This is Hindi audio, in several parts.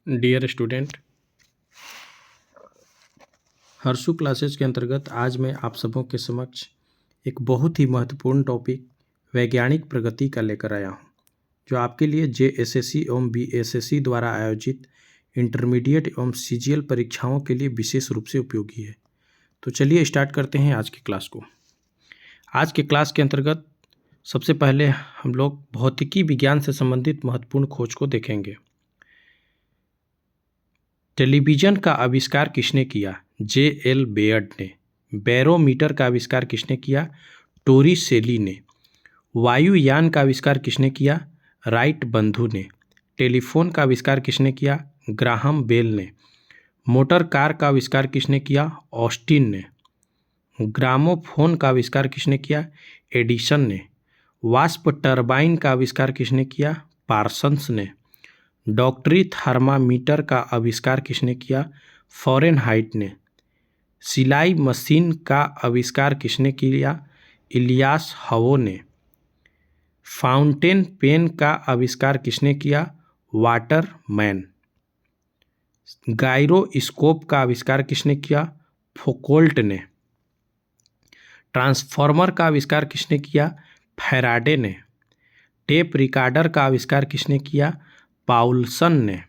डियर स्टूडेंट, हर्षु क्लासेज के अंतर्गत आज मैं आप सबों के समक्ष एक बहुत ही महत्वपूर्ण टॉपिक वैज्ञानिक प्रगति का लेकर आया हूं, जो आपके लिए जेएसएससी एवं बीएसएससी द्वारा आयोजित इंटरमीडिएट एवं सीजीएल परीक्षाओं के लिए विशेष रूप से उपयोगी है। तो चलिए स्टार्ट करते हैं आज की क्लास को। आज के क्लास के अंतर्गत सबसे पहले हम लोग भौतिकी विज्ञान से संबंधित महत्वपूर्ण खोज को देखेंगे। टेलीविज़न का आविष्कार किसने किया? जे.एल. बेयर्ड ने। बैरोमीटर का आविष्कार किसने किया? टोरी सेली ने। वायुयान का आविष्कार किसने किया? राइट बंधु ने। टेलीफोन का आविष्कार किसने किया? ग्राहम बेल ने। मोटर कार का आविष्कार किसने किया? ऑस्टिन ने। ग्रामोफोन का आविष्कार किसने किया? एडिसन ने। वाष्प टरबाइन का आविष्कार किसने किया? पार्सन्स ने। डॉक्टरी थर्मामीटर का आविष्कार किसने किया? फ़ारेनहाइट ने। सिलाई मशीन का आविष्कार किसने किया? इलियास हवो ने। फाउंटेन पेन का आविष्कार किसने किया? वाटरमैन। गायरोस्कोप का आविष्कार किसने किया? फौकॉल्ट ने। ट्रांसफार्मर का आविष्कार किसने किया? फैराडे ने। टेप रिकॉर्डर का आविष्कार किसने किया? पाउलसन ने।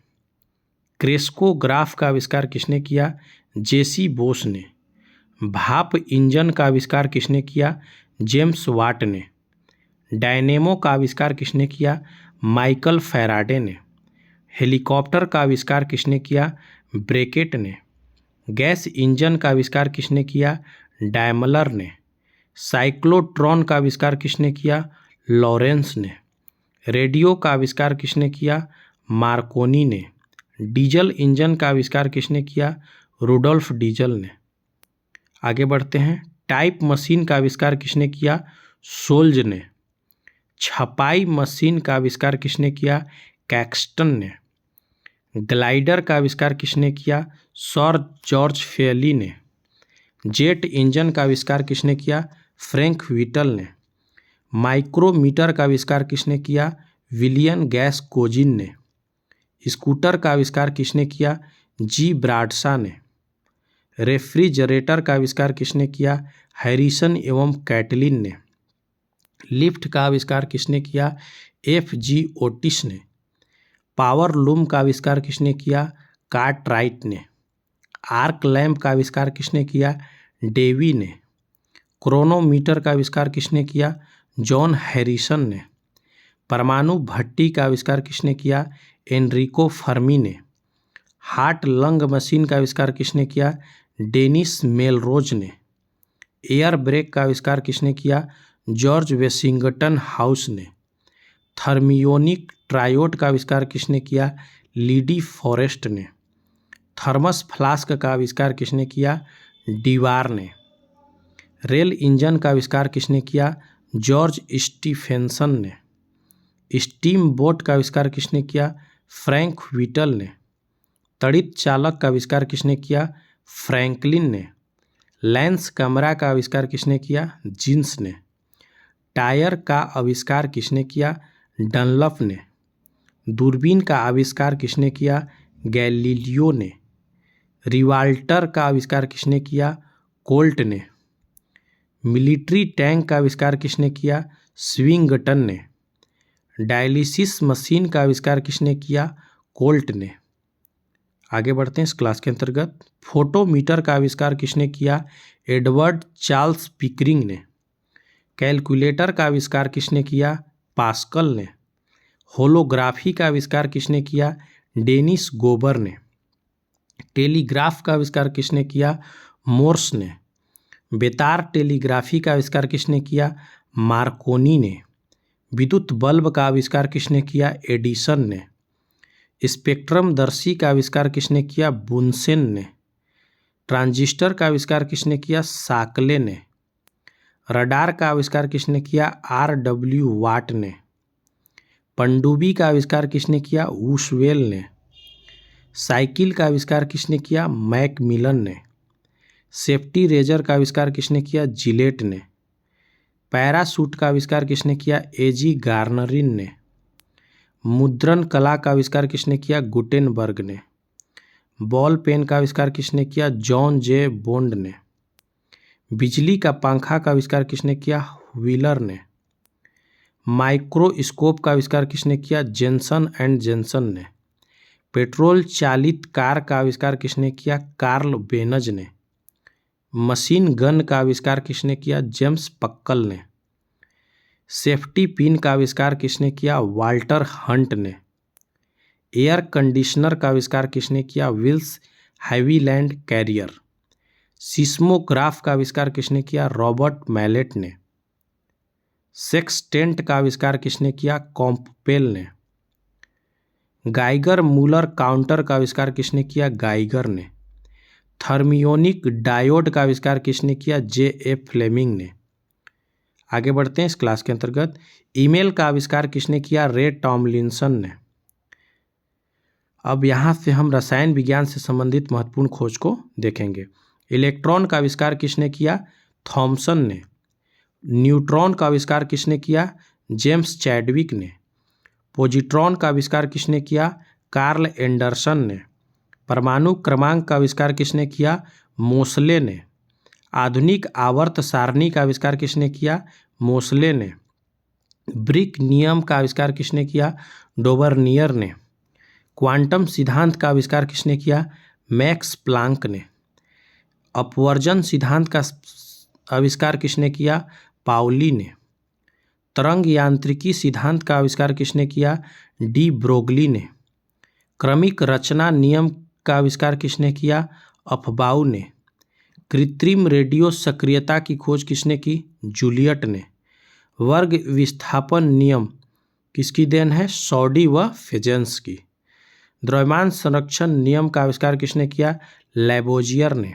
क्रेस्कोग्राफ का आविष्कार किसने किया? जेसी बोस ने। भाप इंजन का आविष्कार किसने किया? जेम्स वाट ने। डायनेमो का आविष्कार किसने किया? माइकल फैराडे ने। हेलीकॉप्टर का आविष्कार किसने किया? ब्रेकेट ने। गैस इंजन का आविष्कार किसने किया? डायमलर ने। साइक्लोट्रॉन का आविष्कार किसने किया? लॉरेंस ने। रेडियो का आविष्कार किसने किया? मार्कोनी ने। डीजल इंजन का आविष्कार किसने किया? रुडोल्फ डीजल ने। आगे बढ़ते हैं। टाइप मशीन का आविष्कार किसने किया? सोल्ज ने। छपाई मशीन का आविष्कार किसने किया? कैक्सटन ने। ग्लाइडर का आविष्कार किसने किया? सर जॉर्ज फेयली ने। जेट इंजन का आविष्कार किसने किया? फ्रैंक व्हिटल ने। माइक्रोमीटर का आविष्कार किसने किया? विलियम गैस कोजिन ने। स्कूटर का आविष्कार किसने किया? जी ब्राडशॉ ने। रेफ्रिजरेटर का आविष्कार किसने किया? हैरिसन एवं कैटलिन ने। लिफ्ट का आविष्कार किसने किया? एफ.जी. ओटिस ने। पावर लूम का आविष्कार किसने किया? कार्टराइट ने। आर्क लैंप का आविष्कार किसने किया? डेवी ने। क्रोनोमीटर का आविष्कार किसने किया? जॉन हैरिसन ने। परमाणु भट्टी का आविष्कार किसने किया? एनरिको फर्मी ने। हार्ट लंग मशीन का आविष्कार किसने किया? डेनिस मेलरोज ने। एयर ब्रेक का आविष्कार किसने किया? जॉर्ज वेशिंगटन हाउस ने। थर्मियोनिक ट्रायोड का आविष्कार किसने किया? लीडी फॉरेस्ट ने। थर्मस फ्लास्क का आविष्कार किसने किया? डीवार ने। रेल इंजन का आविष्कार किसने किया? जॉर्ज स्टीफेंसन ने। स्टीम बोट का आविष्कार किसने किया? फ्रैंक व्हिटल ने। तड़ित चालक का आविष्कार किसने किया? फ्रैंकलिन ने। लेंस कैमरा का आविष्कार किसने किया? जीन्स ने। टायर का आविष्कार किसने किया? डनलप ने। दूरबीन का आविष्कार किसने किया? गैलीलियो ने। रिवाल्टर का आविष्कार किसने किया? कोल्ट ने। मिलिट्री टैंक का आविष्कार किसने किया? स्विंगटन ने। डायलिसिस मशीन का आविष्कार किसने किया? कोल्ट ने। आगे बढ़ते हैं इस क्लास के अंतर्गत। फोटोमीटर का आविष्कार किसने किया? एडवर्ड चार्ल्स पिकरिंग ने। कैलकुलेटर का आविष्कार किसने किया? पास्कल ने। होलोग्राफी का आविष्कार किसने किया? डेनिस गोबर ने। टेलीग्राफ का आविष्कार किसने किया? मोर्स ने। बेतार टेलीग्राफी का आविष्कार किसने किया? मार्कोनी ने। विद्युत बल्ब का आविष्कार किसने किया? एडिसन ने। स्पेक्ट्रमदर्शी का आविष्कार किसने किया? बुनसेन ने। ट्रांजिस्टर का आविष्कार किसने किया? साकले ने। रडार का आविष्कार किसने किया? आर.डब्ल्यू. वाट ने। पनडुब्बी का आविष्कार किसने किया? वुशवेल ने। साइकिल का आविष्कार किसने किया? मैकमिलन ने। सेफ्टी रेजर का आविष्कार किसने किया? जिलेट ने। पैराशूट का आविष्कार किसने किया? ए.जी. गार्नरिन ने। मुद्रण कला का आविष्कार किसने किया? गुटेनबर्ग ने। बॉल पेन का आविष्कार किसने किया? जॉन जे बोन्ड ने। बिजली का पंखा का आविष्कार किसने किया? व्हीलर ने। माइक्रोस्कोप का आविष्कार किसने किया? जेनसन एंड जेनसन ने। पेट्रोल चालित कार का आविष्कार किसने किया? कार्ल बेनज ने। मशीन गन का आविष्कार किसने किया? जेम्स पक्कल ने। सेफ्टी पिन का आविष्कार किसने किया? वाल्टर हंट ने। एयर कंडीशनर का आविष्कार किसने किया? Wills Haviland career. सिस्मोग्राफ का आविष्कार किसने किया? रॉबर्ट मैलेट ने। सेक्सटेंट का आविष्कार किसने किया? कॉम्पेल ने। गाइगर मूलर काउंटर का आविष्कार किसने किया? गाइगर ने। थर्मियोनिक डायोड का आविष्कार किसने किया? जे.ए. फ्लेमिंग ने। आगे बढ़ते हैं इस क्लास के अंतर्गत। ईमेल का आविष्कार किसने किया? रे टॉमलिंसन ने। अब यहाँ से हम रसायन विज्ञान से संबंधित महत्वपूर्ण खोज को देखेंगे। इलेक्ट्रॉन का आविष्कार किसने किया? थॉमसन ने। न्यूट्रॉन का आविष्कार किसने किया? जेम्स चैडविक ने। पॉजिट्रॉन का आविष्कार किसने किया? कार्ल एंडरसन ने। परमाणु क्रमांक का आविष्कार किसने किया? मोसले ने। आधुनिक आवर्त सारणी का आविष्कार किसने किया? मोसले ने। ब्रिक नियम का आविष्कार किसने किया? डोबरनियर ने। क्वांटम सिद्धांत का आविष्कार किसने किया? मैक्स प्लांक ने। अपवर्जन सिद्धांत का आविष्कार किसने किया? पाउली ने। तरंग यांत्रिकी सिद्धांत का आविष्कार किसने किया? डी ब्रोगली ने। क्रमिक रचना नियम का आविष्कार किसने किया? अफबाउ ने। कृत्रिम रेडियो सक्रियता की खोज किसने की? जूलियट ने। वर्ग विस्थापन नियम किसकी देन है? सॉडी व फेजेंस की। द्रव्यमान संरक्षण नियम का आविष्कार किसने किया? लैबोजियर ने।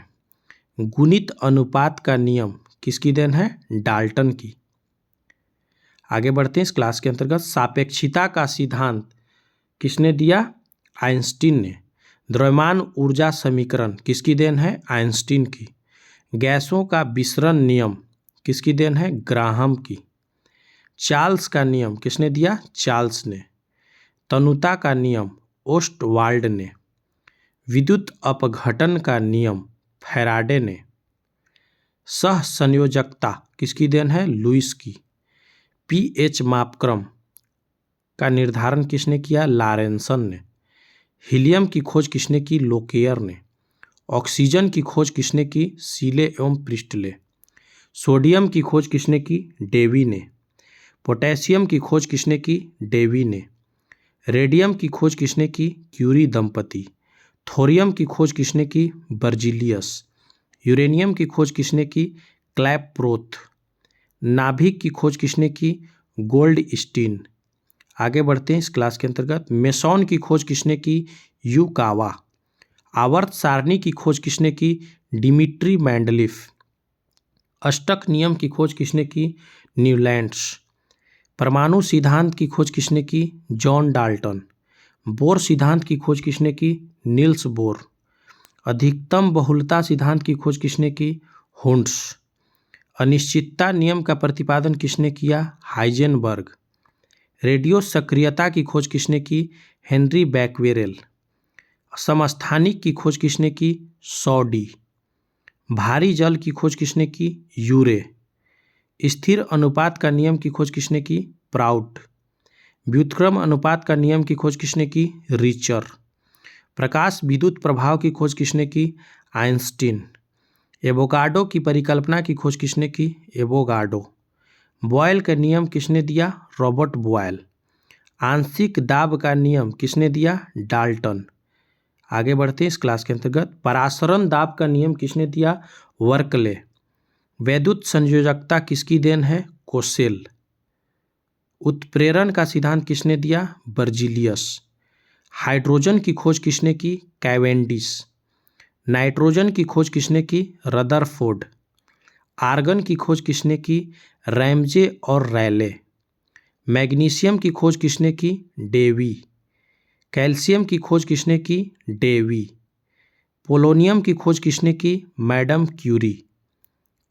गुणित अनुपात का नियम किसकी देन है? डाल्टन की। आगे बढ़ते हैं इस क्लास के अंतर्गत। सापेक्षिता का सिद्धांत किसने दिया? आइंस्टीन ने। द्रव्यमान ऊर्जा समीकरण किसकी देन है? आइंस्टीन की। गैसों का विसरण नियम किसकी देन है? ग्राहम की। चार्ल्स का नियम किसने दिया? चार्ल्स ने। तनुता का नियम ओस्टवाल्ड ने। विद्युत अपघटन का नियम फैराडे ने। सह संयोजकता किसकी देन है? लुईस की। पीएच मापक्रम का निर्धारण किसने किया? लॉरेंसन ने। हीलियम की खोज किसने की? लोकेयर ने। ऑक्सीजन की खोज किसने की? सीले एवं प्रिस्टले। सोडियम की खोज किसने की? डेवी ने। पोटेशियम की खोज किसने की? डेवी ने। रेडियम की खोज किसने की? क्यूरी दंपति। थोरियम की खोज किसने की? बर्जिलियस। यूरेनियम की खोज किसने की? क्लैपरोथ। नाभिक की खोज किसने की? गोल्डस्टीन। आगे बढ़ते हैं इस क्लास के अंतर्गत। मेसॉन की खोज किसने की? युकावा। आवर्त सारणी की खोज किसने की? Dmitry Mendeleev. अष्टक नियम की खोज किसने की? न्यूलैंड्स। परमाणु सिद्धांत की खोज किसने की? John Dalton. बोर सिद्धांत की खोज किसने की? Niels Bohr. अधिकतम बहुलता सिद्धांत की खोज किसने की? हुंड्स। अनिश्चितता नियम का प्रतिपादन किसने किया? हाइजेनबर्ग। रेडियो सक्रियता की खोज किसने की? Henry Becquerel. समस्थानिक की खोज किसने की? सॉडी। भारी जल की खोज किसने की? यूरे। स्थिर अनुपात का नियम की खोज किसने की? प्राउट। व्युत्क्रम अनुपात का नियम की खोज किसने की? रिचर। प्रकाश विद्युत प्रभाव की खोज किसने की? आइंस्टीन। एवोगाड्रो की परिकल्पना की खोज किसने की? एवोगाड्रो। बॉयल का नियम किसने दिया? Robert Boyle. आंशिक दाब का नियम किसने दिया? डाल्टन। आगे बढ़ते हैं इस क्लास के अंतर्गत। परासरण दाब का नियम किसने दिया? वर्कले। वैद्युत संयोजकता किसकी देन है? कोसेल। उत्प्रेरण का सिद्धांत किसने दिया? बर्जिलियस। हाइड्रोजन की खोज किसने की? कैवेंडिश। नाइट्रोजन की खोज किसने की? रदरफोर्ड। आर्गन की खोज किसने की? रैमजे और रैले। मैग्नीशियम की खोज किसने की? डेवी। कैल्शियम की खोज किसने की? डेवी। पोलोनियम की खोज किसने की? Madam Curie.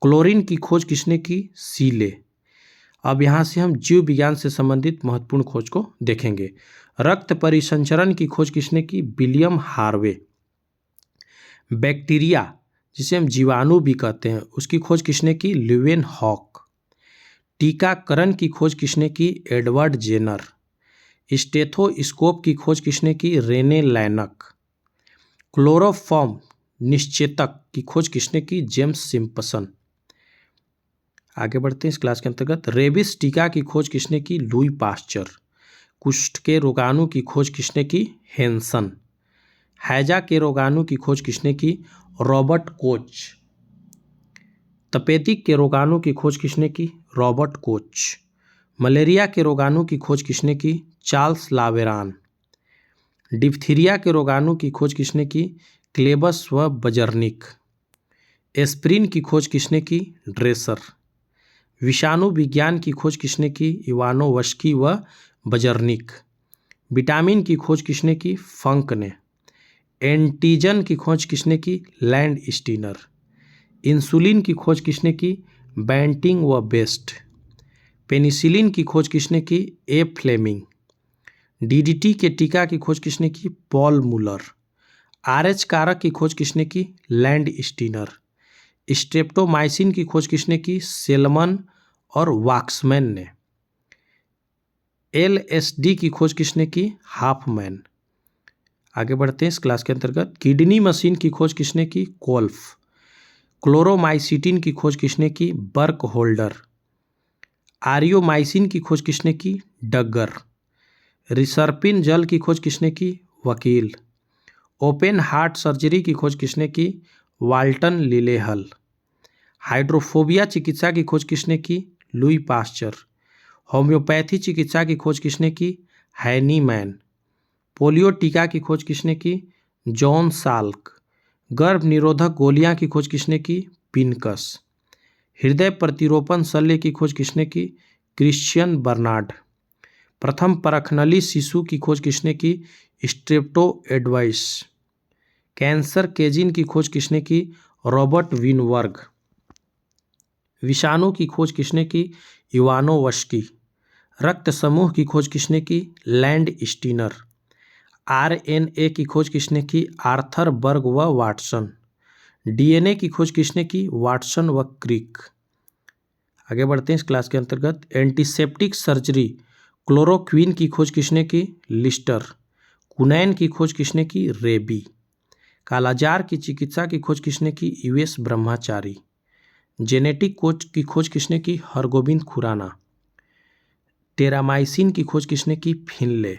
क्लोरीन की खोज किसने की? सीले। अब यहाँ से हम जीव विज्ञान से संबंधित महत्वपूर्ण खोज को देखेंगे। रक्त परिसंचरण की खोज किसने की? William Harvey. बैक्टीरिया जिसे हम जीवाणु भी कहते हैं उसकी खोज किसने की? ल्यूवेनहॉक। टीकाकरण की खोज किसने की? Edward Jenner. स्टेथोस्कोप की खोज किसने की? रेने लैनक। क्लोरोफॉर्म निश्चेतक की खोज किसने की? James Simpson. आगे बढ़ते हैं इस क्लास के अंतर्गत। रेबिस टीका की खोज किसने की? Louis Pasteur. कुष्ठ के रोगाणु की खोज किसने की? हेंसन। हैजा के रोगाणु की खोज किसने की? Robert Koch. तपेदिक के रोगाणु की खोज किसने की? Robert Koch. मलेरिया के रोगाणु की खोज किसने की? चार्ल्स लावेरान। डिप्थीरिया के रोगाणु की खोज किसने की? क्लेबस व बजर्निक। एस्प्रिन की खोज किसने की? ड्रेसर। विषाणु विज्ञान की खोज किसने की? इवानोवस्की व बजर्निक। विटामिन की खोज किसने की? फंक ने। एंटीजन की खोज किसने की? Land Steiner. इंसुलिन की खोज किसने की? बैंटिंग व बेस्ट। पेनिसिलिन की खोज किसने की? ए फ्लेमिंग। डीडीटी के टीका की खोज किसने की? पॉल मुलर। आरएच कारक की खोज किसने की? Land Steiner. स्ट्रेप्टोमाइसिन की खोज किसने की? सेलमन और वाक्समैन ने। एलएसडी की खोज किसने की? हाफमैन। आगे बढ़ते हैं इस क्लास के अंतर्गत। किडनी मशीन की खोज किसने की? कोल्फ। क्लोरोमाइसिटिन की खोज किसने की? बर्क होल्डर। आरियोमाइसिन की खोज किसने की? डगर। रिसर्पिन जल की खोज किसने की? वकील। ओपन हार्ट सर्जरी की खोज किसने की? वाल्टन लिलेहल। हाइड्रोफोबिया चिकित्सा की खोज किसने की? Louis Pasteur. होम्योपैथी चिकित्सा की खोज किसने की? हैनीमैन। पोलियो टीका की खोज किसने की? John Salk. गर्भ निरोधक गोलियां की खोज किसने की? पिनकस। हृदय प्रतिरोपण शल्य की खोज किसने की? Christiaan Barnard. प्रथम परखनली शिशु की खोज किसने की? Strepto advice. कैंसर केजिन की खोज किसने की? रॉबर्ट विनवर्ग। विषाणु की खोज किसने की? इवानोवस्की। रक्त समूह की खोज किसने की? Land Steiner. आरएनए की खोज किसने की? आर्थर बर्ग व वाटसन। डीएनए की खोज किसने की? वाटसन व क्रिक। आगे बढ़ते हैं इस क्लास के अंतर्गत। एंटीसेप्टिक सर्जरी क्लोरोक्विन की खोज किसने की? लिस्टर। कुनैन की खोज किसने की? रेबी। कालाजार की चिकित्सा की खोज किसने की? यूएस ब्रह्मचारी। जेनेटिक कोड की खोज किसने की? हरगोविंद खुराना। टेरामाइसिन की खोज किसने की? फिनले।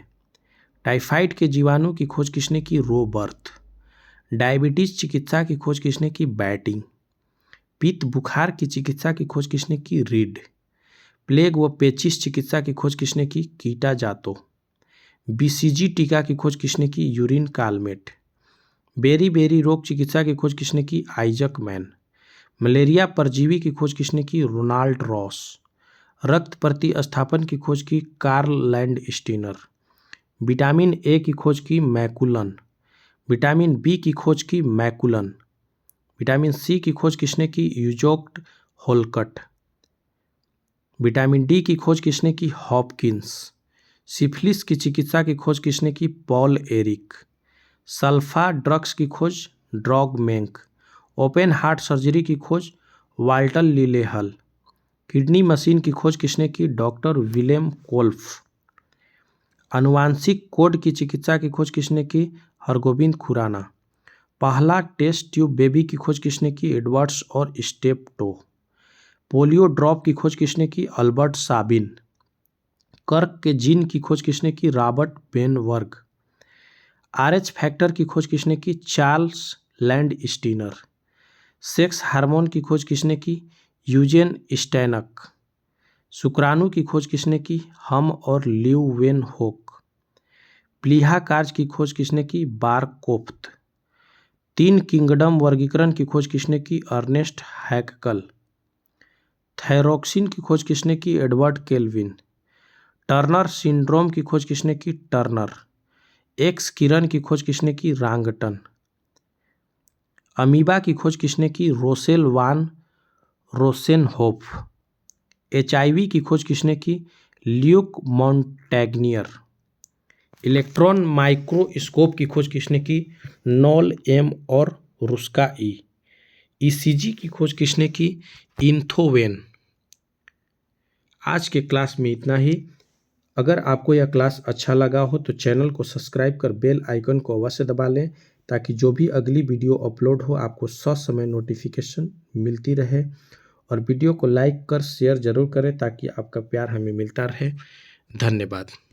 टाइफाइड के जीवाणु की खोज किसने की? रोबर्थ। डायबिटीज चिकित्सा की खोज किसने की? बैटिंग। पित्त बुखार की चिकित्सा की खोज किसने की? रीड। प्लेग व पेचिस चिकित्सा की खोज किसने की? कीटा जातो। बीसीजी टीका की खोज किसने की? Urine Calmette. बेरी बेरी रोग चिकित्सा की खोज किसने की? Isaac man. मलेरिया परजीवी की खोज किसने की? Ronald Ross. रक्त प्रतिस्थापन की खोज की? Karl Landsteiner. Vitamin A की खोज की? मैकुलन। विटामिन बी की खोज की? मैकुलन। विटामिन सी की खोज किसने की? यूजोक्ट होलकट। विटामिन डी की खोज किसने की? हॉपकिंस। सिफिलिस की चिकित्सा की खोज किसने की? Paul Eric. सल्फा ड्रग्स की खोज? ड्रॉगमेंक। ओपन हार्ट सर्जरी की खोज? वाल्टर लिलेहल। किडनी मशीन की खोज किसने की? Doctor Willem Kolff. आनुवांशिक कोड की चिकित्सा की खोज किसने की? हरगोविंद खुराना। पहला टेस्ट ट्यूब बेबी की खोज किसने की? एडवर्ड्स और स्टेप्टो। पोलियो ड्रॉप की खोज किसने की? Albert Sabin. कर्क के जीन की खोज किसने की? रॉबर्ट बेनवर्ग। आरएच फैक्टर की खोज किसने की? Charles land Steiner. Sex hormone की खोज किसने की? यूजेन स्टैनक। शुक्राणु की खोज किसने की? हम और ल्यूवेनहोक। प्लीहा कार्य की खोज किसने की? बारकोफ्त। तीन किंगडम वर्गीकरण की खोज किसने की? अर्नेस्ट हैक्कल। थायरोक्सिन की खोज किसने की? Edward kelvin. टर्नर सिंड्रोम की खोज किसने की? टर्नर। एक्स किरण की खोज किसने की? रांगटन। अमीबा की खोज किसने की? रोसेल वान रोसेनहोफ। एचआईवी की खोज किसने की? Luke Montagnier. इलेक्ट्रॉन माइक्रोस्कोप की खोज किसने की? नॉल एम और रुस्का ई। ईसीजी की खोज किसने की? इन्थोवेन। आज के क्लास में इतना ही। अगर आपको यह क्लास अच्छा लगा हो तो चैनल को सब्सक्राइब कर बेल आइकन को अवश्य दबा लें, ताकि जो भी अगली वीडियो अपलोड हो आपको ससमय नोटिफिकेशन मिलती रहे। और वीडियो को लाइक कर शेयर जरूर करें, ताकि आपका प्यार हमें मिलता रहे। धन्यवाद।